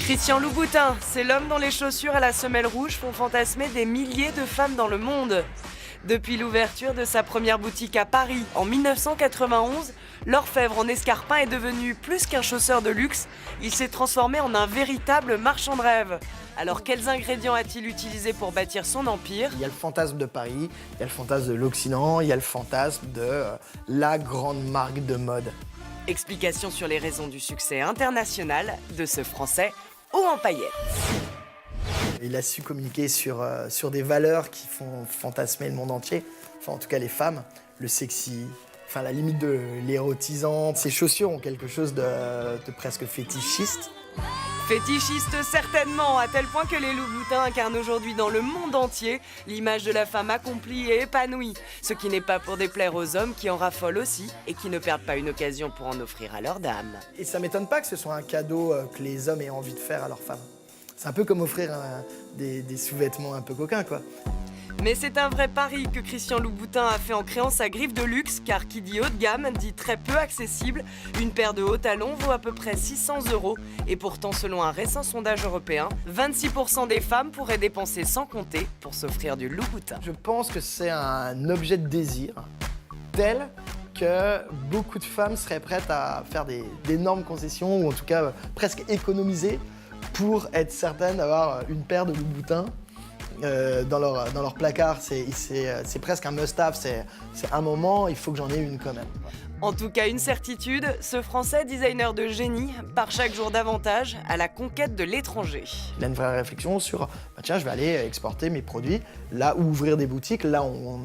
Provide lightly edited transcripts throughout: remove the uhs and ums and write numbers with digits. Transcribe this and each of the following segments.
Christian Louboutin, c'est l'homme dont les chaussures à la semelle rouge font fantasmer des milliers de femmes dans le monde. Depuis l'ouverture de sa première boutique à Paris en 1991, l'orfèvre en escarpin est devenu plus qu'un chausseur de luxe, il s'est transformé en un véritable marchand de rêve. Alors quels ingrédients a-t-il utilisé pour bâtir son empire? Il y a le fantasme de Paris, il y a le fantasme de l'Occident, il y a le fantasme de la grande marque de mode. Explication sur les raisons du succès international de ce Français haut en paillettes. Il a su communiquer sur des valeurs qui font fantasmer le monde entier, enfin en tout cas les femmes, le sexy, enfin la limite de l'érotisant. Ses chaussures ont quelque chose de presque fétichiste. Fétichiste certainement, à tel point que les Louboutins incarnent aujourd'hui dans le monde entier l'image de la femme accomplie et épanouie. Ce qui n'est pas pour déplaire aux hommes qui en raffolent aussi et qui ne perdent pas une occasion pour en offrir à leurs dames. Et ça m'étonne pas que ce soit un cadeau que les hommes aient envie de faire à leurs femmes. C'est un peu comme offrir des sous-vêtements un peu coquins, quoi. Mais c'est un vrai pari que Christian Louboutin a fait en créant sa griffe de luxe, car qui dit haut de gamme dit très peu accessible. Une paire de hauts talons vaut à peu près 600 €. Et pourtant, selon un récent sondage européen, 26% des femmes pourraient dépenser sans compter pour s'offrir du Louboutin. Je pense que c'est un objet de désir tel que beaucoup de femmes seraient prêtes à faire d'énormes concessions, ou en tout cas presque économiser, pour être certaines d'avoir une paire de Louboutin dans leur placard. C'est presque un must-have, c'est un moment, il faut que j'en ai une quand même. En tout cas, une certitude, ce Français designer de génie part chaque jour davantage à la conquête de l'étranger. Il a une vraie réflexion sur, tiens, je vais aller exporter mes produits là où ouvrir des boutiques, là où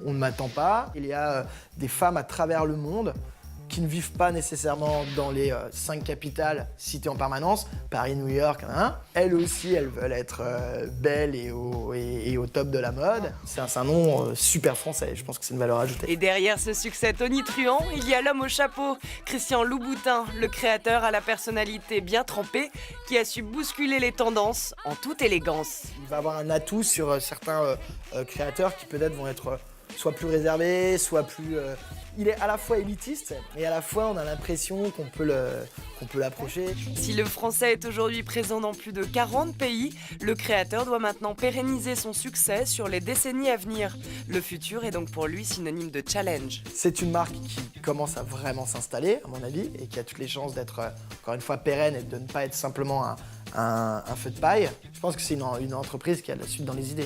on ne m'attend pas. Il y a des femmes à travers le monde qui ne vivent pas nécessairement dans les 5 capitales citées en permanence, Paris, New York, hein. Elles aussi, elles veulent être belles et au top de la mode. C'est un nom super français, je pense que c'est une valeur ajoutée. Et derrière ce succès tonitruant, il y a l'homme au chapeau, Christian Louboutin, le créateur à la personnalité bien trempée, qui a su bousculer les tendances en toute élégance. Il va avoir un atout sur certains créateurs qui peut-être vont être soit plus réservé, soit plus... Il est à la fois élitiste et à la fois on a l'impression qu'on peut l'approcher. Si le français est aujourd'hui présent dans plus de 40 pays, le créateur doit maintenant pérenniser son succès sur les décennies à venir. Le futur est donc pour lui synonyme de challenge. C'est une marque qui commence à vraiment s'installer, à mon avis, et qui a toutes les chances d'être, encore une fois, pérenne et de ne pas être simplement un feu de paille. Je pense que c'est une entreprise qui a de la suite dans les idées.